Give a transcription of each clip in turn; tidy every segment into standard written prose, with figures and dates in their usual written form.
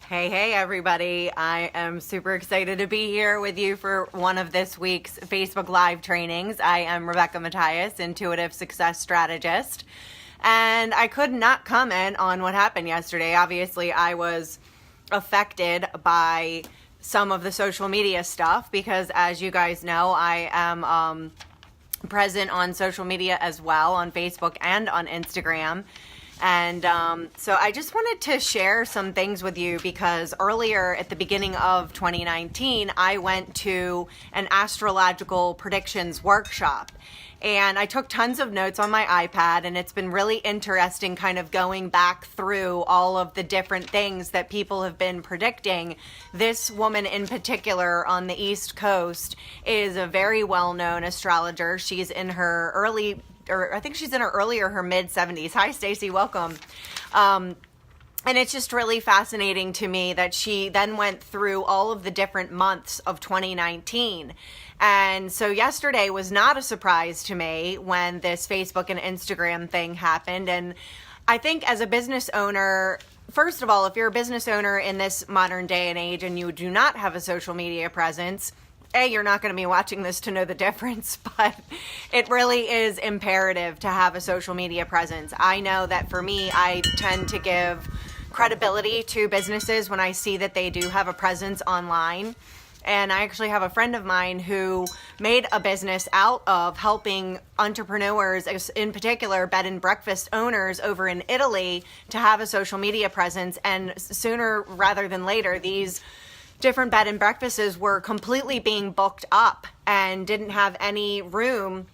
Hey, everybody. I am super excited to be here with you for one of this week's Facebook Live trainings. I am Rebecca Matthias, Intuitive Success Strategist, and I could not comment on what happened yesterday. Obviously, I was affected by some of the social media stuff because, as you guys know, I am present on social media as well, on Facebook and on Instagram. And so I just wanted to share some things with you because earlier at the beginning of 2019, I went to an astrological predictions workshop. And I took tons of notes on my iPad, and it's been really interesting kind of going back through all of the different things that people have been predicting. This woman in particular on the East Coast is a very well-known astrologer. She's in her I think she's in her mid 70s. Hi, Stacy, welcome. And it's just really fascinating to me that she then went through all of the different months of 2019. And so yesterday was not a surprise to me when this Facebook and Instagram thing happened. And I think as a business owner, first of all, if you're a business owner in this modern day and age and you do not have a social media presence, you're not going to be watching this to know the difference, but it really is imperative to have a social media presence. I know that for me, I tend to give credibility to businesses when I see that they do have a presence online. And I actually have a friend of mine who made a business out of helping entrepreneurs, in particular bed and breakfast owners over in Italy, to have a social media presence. And sooner rather than later, these different bed and breakfasts were completely being booked up and didn't have any room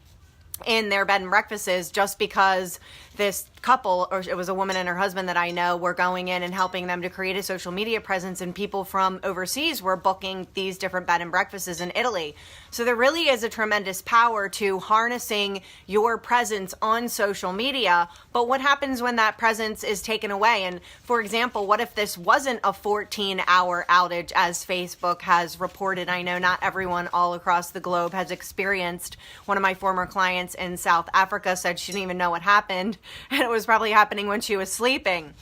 in their bed and breakfasts just because this couple, or it was a woman and her husband that I know, were going in and helping them to create a social media presence, and people from overseas were booking these different bed and breakfasts in Italy. So there really is a tremendous power to harnessing your presence on social media. But what happens when that presence is taken away? And for example, what if this wasn't a 14-hour outage as Facebook has reported? I know not everyone all across the globe has experienced. One of my former clients in South Africa said she didn't even know what happened, and it was probably happening when she was sleeping.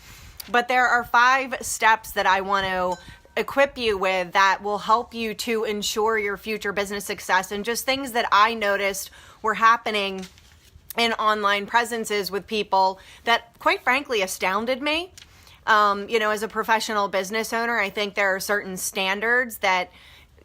But there are 5 steps that I want to equip you with that will help you to ensure your future business success, and just things that I noticed were happening in online presences with people that quite frankly astounded me. As a professional business owner, I think there are certain standards that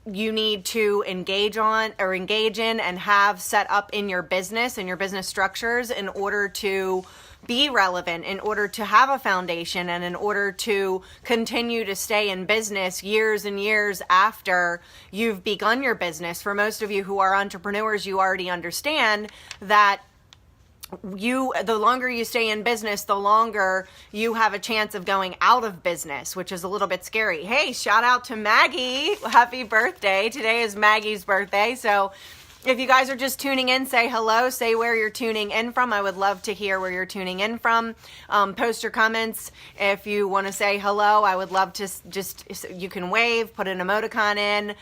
you need to engage in and have set up in your business and your business structures in order to be relevant, in order to have a foundation, and in order to continue to stay in business years and years after you've begun your business. For most of you who are entrepreneurs, you already understand that the longer you stay in business, the longer you have a chance of going out of business, which is a little bit scary. Hey, shout out to Maggie. Happy birthday. Today is Maggie's birthday. So if you guys are just tuning in, say hello, say where you're tuning in from. I would love to hear where you're tuning in from. Post your comments. If you want to say hello, I would love to you can wave, put an emoticon in.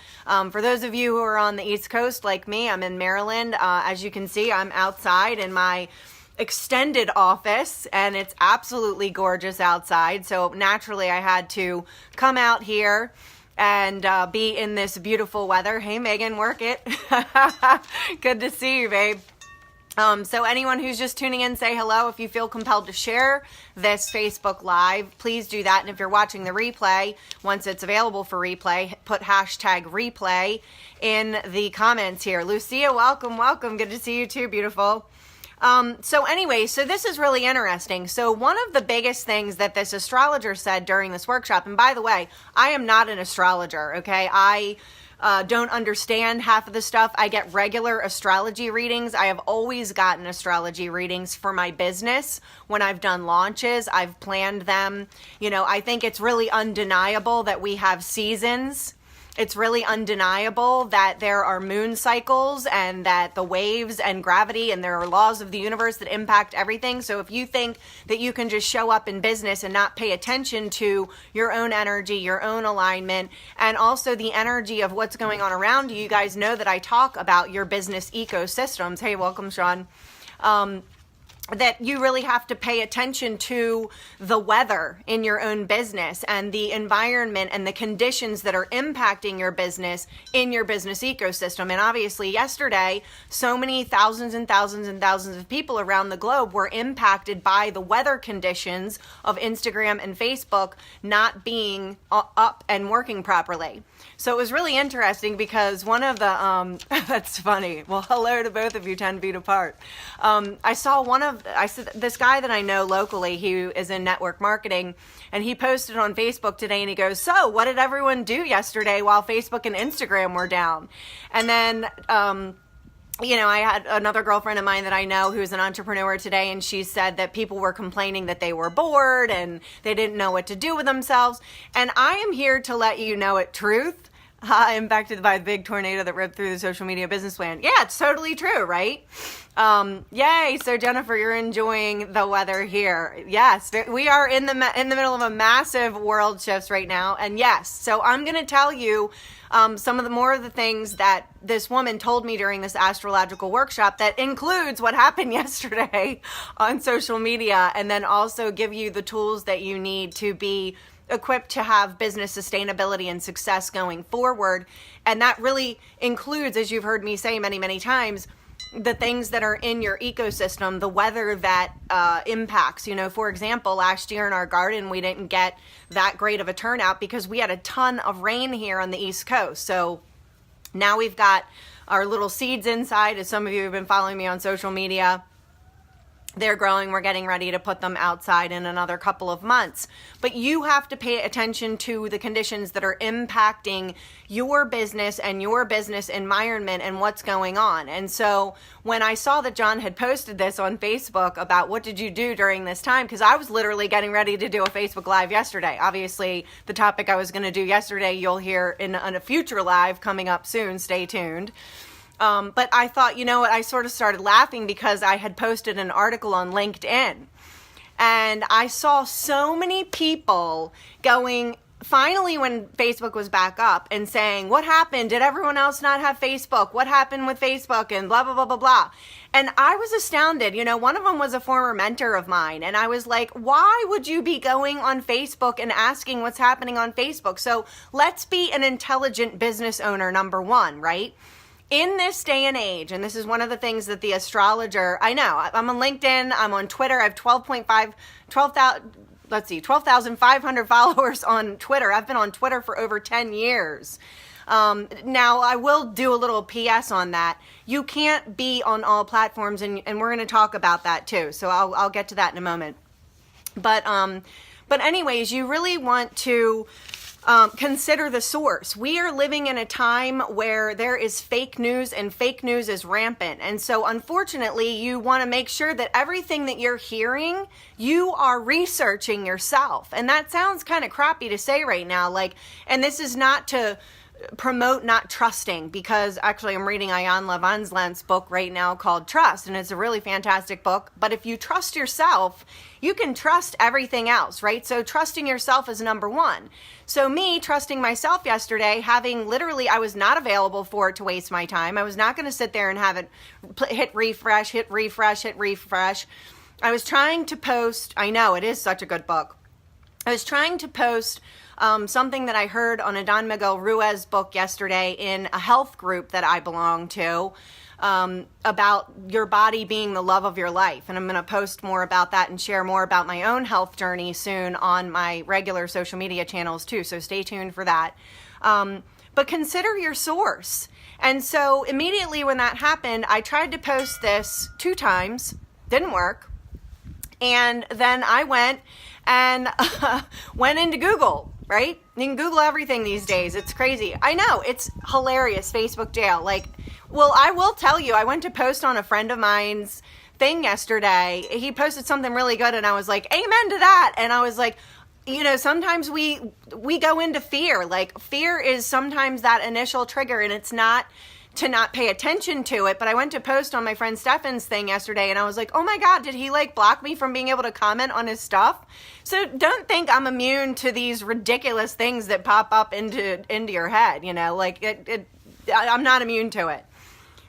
For those of you who are on the East Coast like me, I'm in Maryland. As you can see, I'm outside in my extended office, and it's absolutely gorgeous outside. So naturally, I had to come out here and be in this beautiful weather. Hey, Megan, work it. Good to see you, babe. So anyone who's just tuning in, say hello. If you feel compelled to share this Facebook Live, please do that. And if you're watching the replay, once it's available for replay, put hashtag replay in the comments here. Lucia, welcome. Good to see you too, beautiful. So this is really interesting. So one of the biggest things that this astrologer said during this workshop, and by the way, I am not an astrologer, okay? I don't understand half of the stuff. I get regular astrology readings. I have always gotten astrology readings for my business. When I've done launches, I've planned them. I think it's really undeniable that we have seasons. It's really undeniable that there are moon cycles and that the waves and gravity and there are laws of the universe that impact everything. So if you think that you can just show up in business and not pay attention to your own energy, your own alignment, and also the energy of what's going on around you, you guys know that I talk about your business ecosystems. Hey, welcome, Sean. that you really have to pay attention to the weather in your own business and the environment and the conditions that are impacting your business in your business ecosystem. And obviously yesterday, so many thousands and thousands and thousands of people around the globe were impacted by the weather conditions of Instagram and Facebook not being up and working properly. So it was really interesting because one of the, that's funny. Well, hello to both of you 10 feet apart. I saw this guy that I know locally, he is in network marketing, and he posted on Facebook today and he goes, so what did everyone do yesterday while Facebook and Instagram were down? And then, I had another girlfriend of mine that I know who's an entrepreneur today, and she said that people were complaining that they were bored and they didn't know what to do with themselves. And I am here to let you know it truth. Impacted by the big tornado that ripped through the social media business plan. Yeah, it's totally true, right? Yay! So Jennifer, you're enjoying the weather here. Yes, we are in the middle of a massive world shifts right now, and yes. So I'm going to tell you some of the more of the things that this woman told me during this astrological workshop that includes what happened yesterday on social media, and then also give you the tools that you need to be equipped to have business sustainability and success going forward. And that really includes, as you've heard me say many, many times, the things that are in your ecosystem, the weather that impacts. For example, last year in our garden, we didn't get that great of a turnout because we had a ton of rain here on the East Coast. So now we've got our little seeds inside. As some of you have been following me on social media, they're growing. We're getting ready to put them outside in another couple of months. But you have to pay attention to the conditions that are impacting your business and your business environment and what's going on. And so when I saw that John had posted this on Facebook about what did you do during this time, because I was literally getting ready to do a Facebook Live yesterday. Obviously, the topic I was going to do yesterday, you'll hear in a future live coming up soon. Stay tuned. But I thought, I sort of started laughing because I had posted an article on LinkedIn, and I saw so many people going, finally when Facebook was back up, and saying, what happened? Did everyone else not have Facebook? What happened with Facebook? And blah, blah, blah, blah, blah. And I was astounded. One of them was a former mentor of mine. And I was like, why would you be going on Facebook and asking what's happening on Facebook? So let's be an intelligent business owner, number one, right? In this day and age, and this is one of the things that the astrologer, I know, I'm on LinkedIn, I'm on Twitter, I have 12,500 followers on Twitter. I've been on Twitter for over 10 years. Now, I will do a little PS on that. You can't be on all platforms, and we're going to talk about that too. So I'll get to that in a moment. But anyways, you really want to consider the source. We are living in a time where there is fake news, and fake news is rampant. And so unfortunately, you want to make sure that everything that you're hearing, you are researching yourself. And that sounds kind of crappy to say right now. And this is not to promote not trusting, because actually I'm reading Ian Van book right now called Trust, and it's a really fantastic book. But if you trust yourself, you can trust everything else, right? So trusting yourself is number one. So me trusting myself yesterday, I was not available for it to waste my time. I was not going to sit there and have it hit refresh. I was trying to post, I know it is such a good book. I was trying to post something that I heard on a Don Miguel Ruiz book yesterday in a health group that I belong to, about your body being the love of your life. And I'm going to post more about that and share more about my own health journey soon on my regular social media channels too. So stay tuned for that. But consider your source. And so immediately when that happened, I tried to post this 2 times, didn't work. And then I went into Google, right? You can Google everything these days. It's crazy. I know, it's hilarious, Facebook jail. I will tell you, I went to post on a friend of mine's thing yesterday. He posted something really good, and I was like, amen to that. And I was like, sometimes we go into fear. Fear is sometimes that initial trigger, and it's not to not pay attention to it. But I went to post on my friend Stefan's thing yesterday, and I was like, oh my God, did he block me from being able to comment on his stuff? So don't think I'm immune to these ridiculous things that pop up into your head, I'm not immune to it.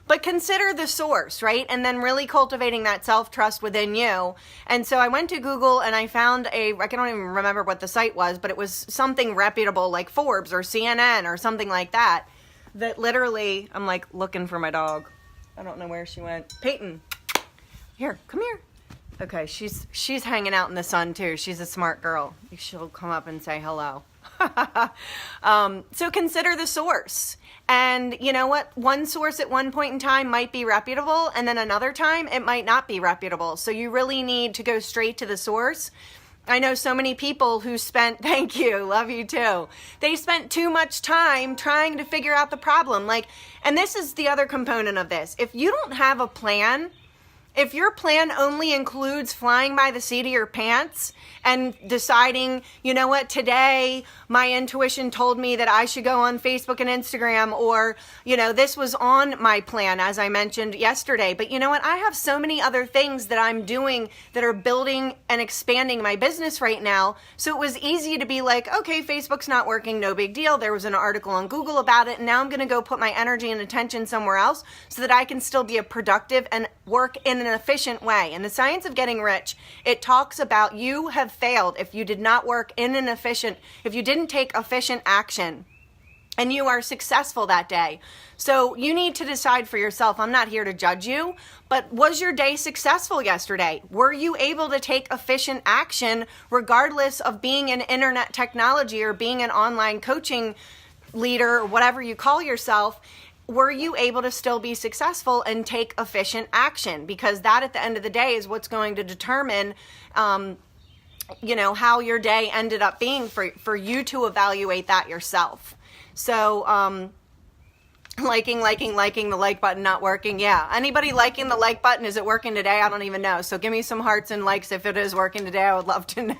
but consider the source, right? And then really cultivating that self-trust within you. And so I went to Google and I found I don't even remember what the site was, but it was something reputable like Forbes or CNN or something like that, that literally, I'm like looking for my dog. I don't know where she went. Peyton, here, come here. Okay, she's hanging out in the sun too. She's a smart girl. She'll come up and say hello. So consider the source. And you know what? One source at one point in time might be reputable, and then another time it might not be reputable. So you really need to go straight to the source. I know so many people who spent, thank you, love you too. They spent too much time trying to figure out the problem. And this is the other component of this. If you don't have a plan, if your plan only includes flying by the seat of your pants and deciding, you know what, today my intuition told me that I should go on Facebook and Instagram, or, you know, this was on my plan, as I mentioned yesterday. But you know what, I have so many other things that I'm doing that are building and expanding my business right now. So it was easy to be like, okay, Facebook's not working, no big deal. There was an article on Google about it, and now I'm going to go put my energy and attention somewhere else so that I can still be a productive and work in an efficient way. In the Science of Getting Rich, it talks about you have failed if you did not work in an efficient, if you didn't take efficient action, and you are successful that day. So you need to decide for yourself. I'm not here to judge you, but was your day successful yesterday? Were you able to take efficient action regardless of being in internet technology or being an online coaching leader or whatever you call yourself? Were you able to still be successful and take efficient action? Because that at the end of the day is what's going to determine you know, how your day ended up being for you to evaluate that yourself. So, liking the like button not working. Yeah. Anybody liking the like button? Is it working today? I don't even know. So give me some hearts and likes if it is working today. I would love to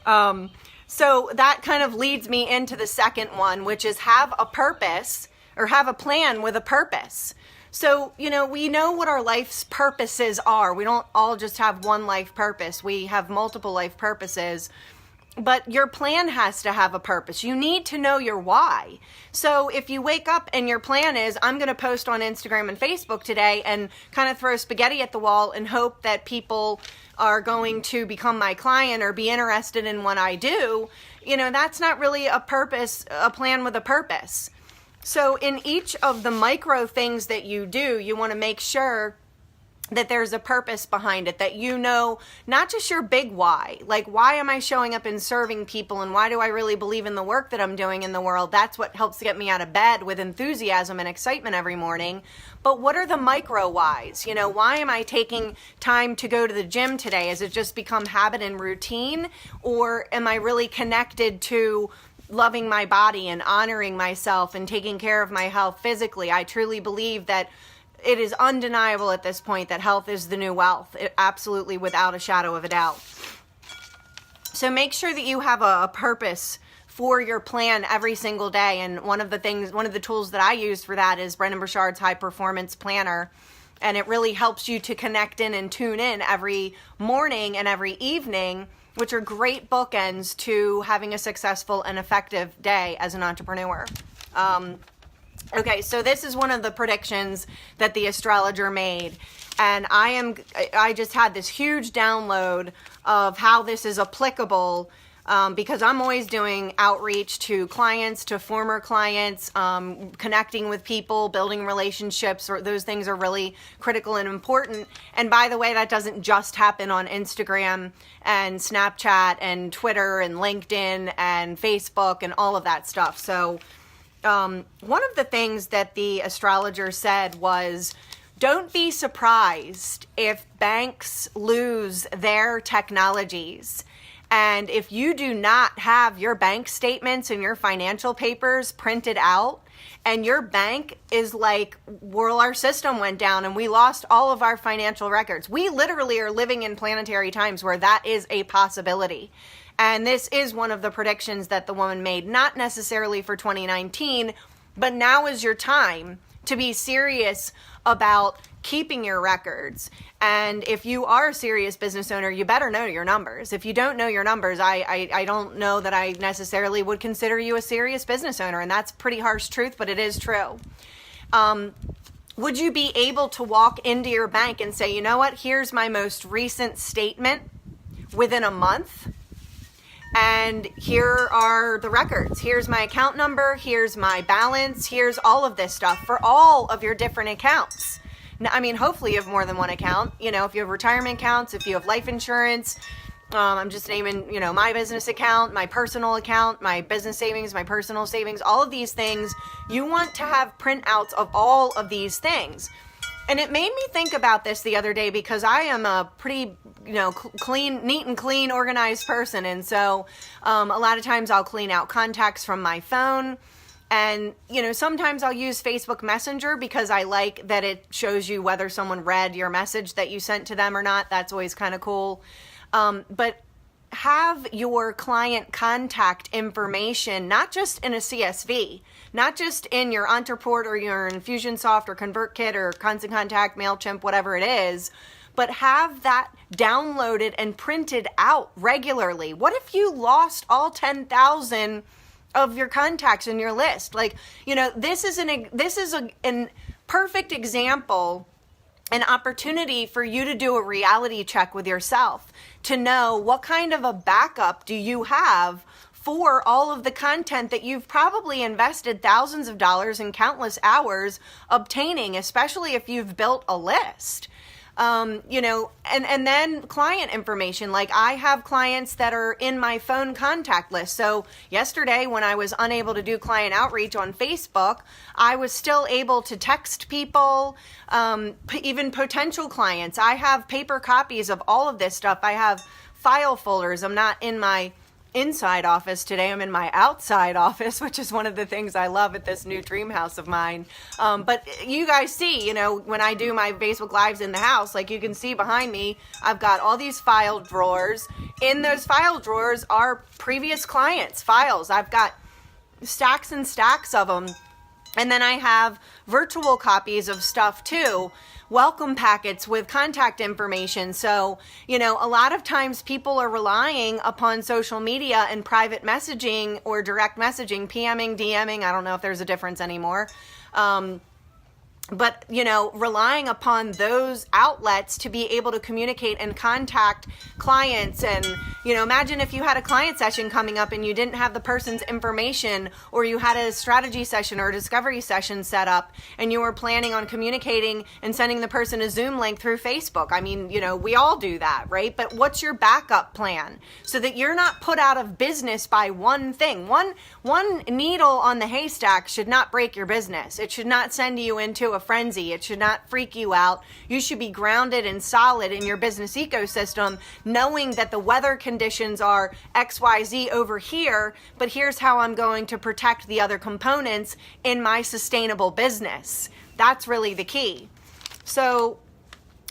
know. So that kind of leads me into the second one, which is have a purpose, or have a plan with a purpose. So, you know, we know what our life's purposes are. We don't all just have one life purpose. We have multiple life purposes. But your plan has to have a purpose. You need to know your why. So if you wake up and your plan is, I'm going to post on Instagram and Facebook today and kind of throw spaghetti at the wall and hope that people are going to become my client or be interested in what I do, you know, that's not really a purpose, a plan with a purpose. So in each of the micro things that you do, you want to make sure that there's a purpose behind it, that you know not just your big why, like why am I showing up and serving people, and why do I really believe in the work that I'm doing in the world? That's what helps get me out of bed with enthusiasm and excitement every morning. But what are the micro whys? You know, why am I taking time to go to the gym today? Has it just become habit and routine, or am I really connected to loving my body and honoring myself and taking care of my health physically? I truly believe that it is undeniable at this point that health is the new wealth. Absolutely, without a shadow of a doubt. So make sure that you have a purpose for your plan every single day. And one of the tools that I use for that is Brendon Burchard's High Performance Planner. And it really helps you to connect in and tune in every morning and every evening, which are great bookends to having a successful and effective day as an entrepreneur. Okay, so this is one of the predictions that the astrologer made, and I just had this huge download of how this is applicable, because I'm always doing outreach to clients, to former clients, connecting with people, building relationships, or those things are really critical and important. And by the way, that doesn't just happen on Instagram and Snapchat and Twitter and LinkedIn and Facebook and all of that stuff. So one of the things that the astrologer said was, don't be surprised if banks lose their technologies. And if you do not have your bank statements and your financial papers printed out, and your bank is like, well, our system went down and we lost all of our financial records. We literally are living in planetary times where that is a possibility. And this is one of the predictions that the woman made, not necessarily for 2019, but now is your time to be serious about keeping your records. And if you are a serious business owner, you better know your numbers. If you don't know your numbers, I don't know that I necessarily would consider you a serious business owner. And that's pretty harsh truth, but it is true. would you be able to walk into your bank and say, you know what, here's my most recent statement within a month, and here are the records. Here's my account number, here's my balance, here's all of this stuff for all of your different accounts. Now, I mean, hopefully you have more than one account. You know, if you have retirement accounts, if you have life insurance, I'm just naming, you know, my business account, my personal account, my business savings, my personal savings, all of these things. You want to have printouts of all of these things. And it made me think about this the other day because I am a pretty, you know, clean, neat and clean, organized person. And so a lot of times I'll clean out contacts from my phone. And, you know, sometimes I'll use Facebook Messenger because I like that it shows you whether someone read your message that you sent to them or not. That's always kind of cool. But have your client contact information, not just in a CSV, not just in your Ontraport or your Infusionsoft or ConvertKit or Constant Contact, MailChimp, whatever it is, but have that downloaded and printed out regularly. What if you lost all 10,000 of your contacts in your list? Like, you know, this is a perfect example, an opportunity for you to do a reality check with yourself to know what kind of a backup do you have for all of the content that you've probably invested thousands of dollars and countless hours obtaining, especially if you've built a list. You know, and then client information. Like I have clients that are in my phone contact list. So yesterday when I was unable to do client outreach on Facebook, I was still able to text people, even potential clients. I have paper copies of all of this stuff. I have file folders. I'm not in my inside office today. I'm in my outside office, which is one of the things I love at this new dream house of mine. But you guys see, you know, when I do my Facebook Lives in the house, like you can see behind me, I've got all these file drawers. In those file drawers are previous clients' files. I've got stacks and stacks of them. And then I have virtual copies of stuff too, welcome packets with contact information. So, you know, a lot of times people are relying upon social media and private messaging or direct messaging, PMing, DMing. I don't know if there's a difference anymore. But, you know, relying upon those outlets to be able to communicate and contact clients. And, you know, imagine if you had a client session coming up and you didn't have the person's information, or you had a strategy session or a discovery session set up and you were planning on communicating and sending the person a Zoom link through Facebook. I mean, you know, we all do that, right? But what's your backup plan so that you're not put out of business by one thing? One needle on the haystack should not break your business. It should not send you into a frenzy. It should not freak you out. You should be grounded and solid in your business ecosystem, knowing that the weather conditions are XYZ over here, but here's how I'm going to protect the other components in my sustainable business. That's really the key. So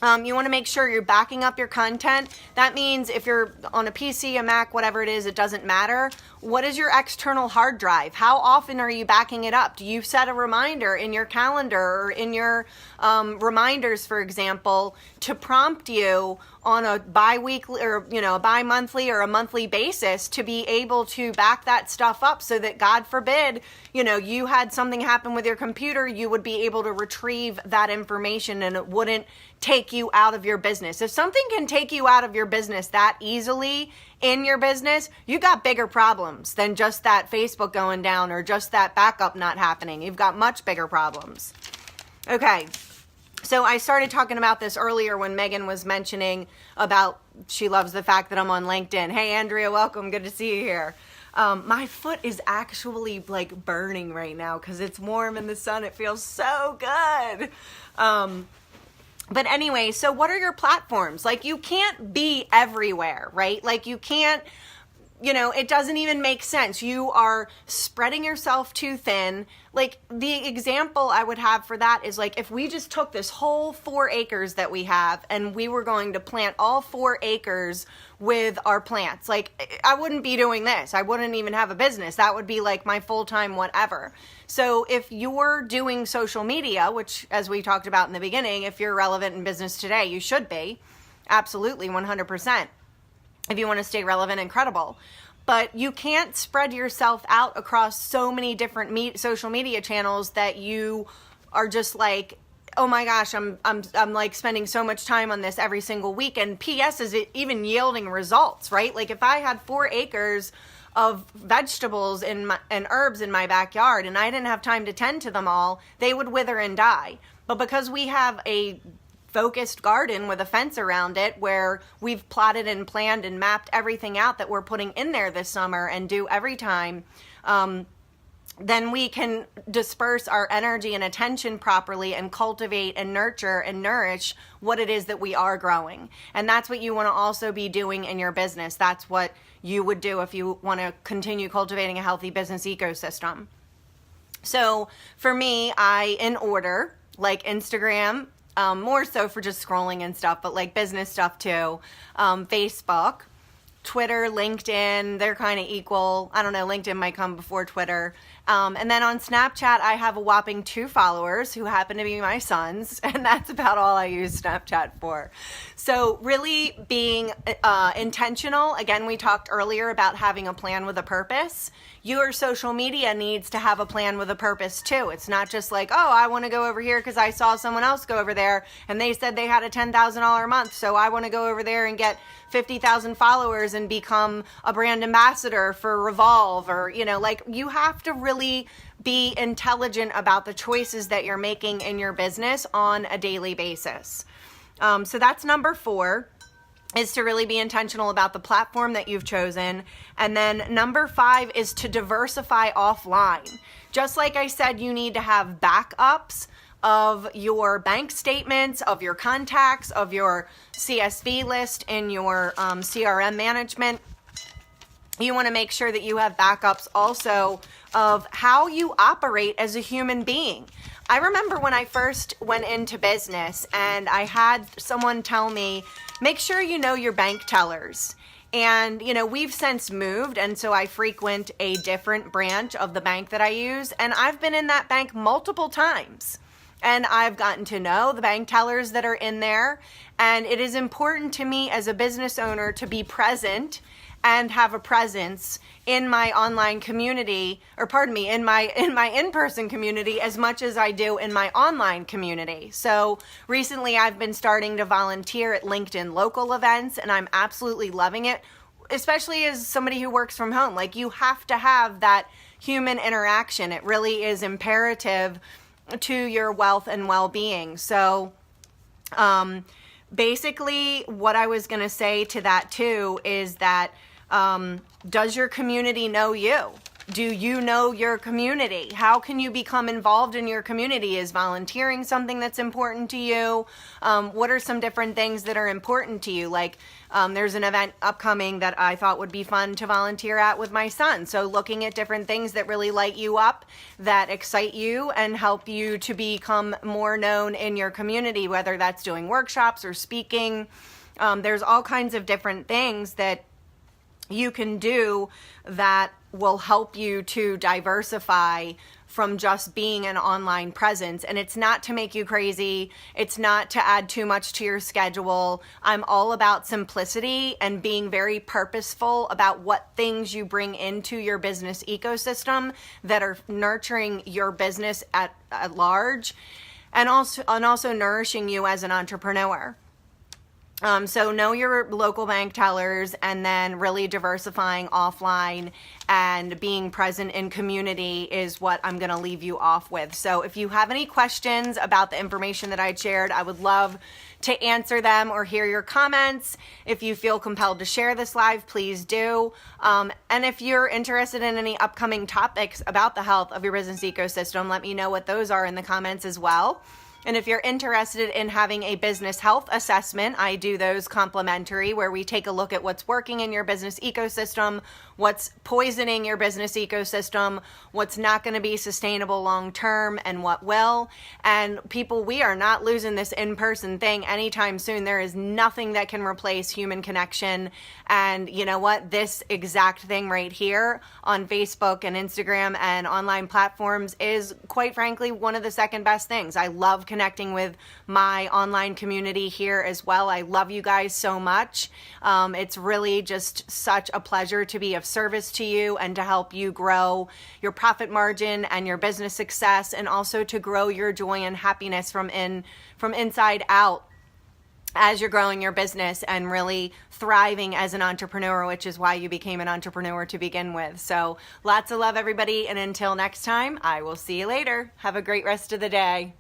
you want to make sure you're backing up your content. That means if you're on a PC, a Mac, whatever it is, it doesn't matter. What is your external hard drive? How often are you backing it up? Do you set a reminder in your calendar or in your reminders, for example, to prompt you on a bi-weekly or, you know, a bi-monthly or a monthly basis to be able to back that stuff up so that, God forbid, you know, you had something happen with your computer, you would be able to retrieve that information and it wouldn't take you out of your business. If something can take you out of your business that easily in your business, you got bigger problems than just that Facebook going down or just that backup not happening. You've got much bigger problems. Okay. So I started talking about this earlier when Megan was mentioning about she loves the fact that I'm on LinkedIn. Hey, Andrea, welcome. Good to see you here. My foot is actually like burning right now because it's warm in the sun. It feels so good. But anyway, so what are your platforms? Like you can't be everywhere, right? Like you can't, you know, it doesn't even make sense. You are spreading yourself too thin. Like the example I would have for that is like if we just took this whole 4 acres that we have and we were going to plant all 4 acres with our plants, like I wouldn't be doing this. I wouldn't even have a business. That would be like my full-time whatever. So if you're doing social media, which as we talked about in the beginning, if you're relevant in business today, you should be. Absolutely, 100%. If you want to stay relevant and credible. But you can't spread yourself out across so many different social media channels that you are just like oh my gosh, I'm like spending so much time on this every single week. And PS, is it even yielding results, right? Like if I had 4 acres of vegetables and herbs in my backyard and I didn't have time to tend to them all, they would wither and die. But because we have a focused garden with a fence around it where we've plotted and planned and mapped everything out that we're putting in there this summer and do every time, then we can disperse our energy and attention properly and cultivate and nurture and nourish what it is that we are growing. And that's what you want to also be doing in your business. That's what you would do if you want to continue cultivating a healthy business ecosystem. So for me, in order, like Instagram, more so for just scrolling and stuff, but like business stuff too, Facebook, Twitter, LinkedIn, they're kind of equal. I don't know, LinkedIn might come before Twitter. And then on Snapchat, I have a whopping 2 followers who happen to be my sons, and that's about all I use Snapchat for. So really being intentional. Again, we talked earlier about having a plan with a purpose. Your social media needs to have a plan with a purpose too. It's not just like, oh, I want to go over here because I saw someone else go over there and they said they had a $10,000 a month, so I want to go over there and get 50,000 followers and become a brand ambassador for Revolve, or, like you have to really be intelligent about the choices that you're making in your business on a daily basis. So that's number 4. Is to really be intentional about the platform that you've chosen. And then number 5 is to diversify offline. Just like I said, you need to have backups of your bank statements, of your contacts, of your CSV list in your CRM management. You want to make sure that you have backups also of how you operate as a human being. I remember when I first went into business and I had someone tell me, make sure you know your bank tellers. And, we've since moved, and so I frequent a different branch of the bank that I use, and I've been in that bank multiple times. And I've gotten to know the bank tellers that are in there, and it is important to me as a business owner to be present and have a presence in my online community, in my in-person community as much as I do in my online community. So recently I've been starting to volunteer at LinkedIn local events, and I'm absolutely loving it, especially as somebody who works from home. Like, you have to have that human interaction. It really is imperative to your wealth and well-being. So basically what I was going to say to that too is that does your community know you? Do you know your community? How can you become involved in your community? Is volunteering something that's important to you? What are some different things that are important to you? Like, there's an event upcoming that I thought would be fun to volunteer at with my son. So looking at different things that really light you up, that excite you and help you to become more known in your community, whether that's doing workshops or speaking. There's all kinds of different things that you can do that will help you to diversify from just being an online presence. And it's not to make you crazy. It's not to add too much to your schedule. I'm all about simplicity and being very purposeful about what things you bring into your business ecosystem that are nurturing your business at large, and also nourishing you as an entrepreneur. So know your local bank tellers, and then really diversifying offline and being present in community is what I'm going to leave you off with. So if you have any questions about the information that I shared, I would love to answer them or hear your comments. If you feel compelled to share this live, please do. And if you're interested in any upcoming topics about the health of your business ecosystem, let me know what those are in the comments as well. And if you're interested in having a business health assessment, I do those complimentary, where we take a look at what's working in your business ecosystem, what's poisoning your business ecosystem, what's not going to be sustainable long term, and what will. And people, we are not losing this in-person thing anytime soon. There is nothing that can replace human connection. And you know what? This exact thing right here on Facebook and Instagram and online platforms is, quite frankly, one of the second best things. I love connecting with my online community here as well. I love you guys so much. It's really just such a pleasure to be of service to you and to help you grow your profit margin and your business success, and also to grow your joy and happiness from inside out as you're growing your business and really thriving as an entrepreneur, which is why you became an entrepreneur to begin with. So lots of love, everybody. And until next time, I will see you later. Have a great rest of the day.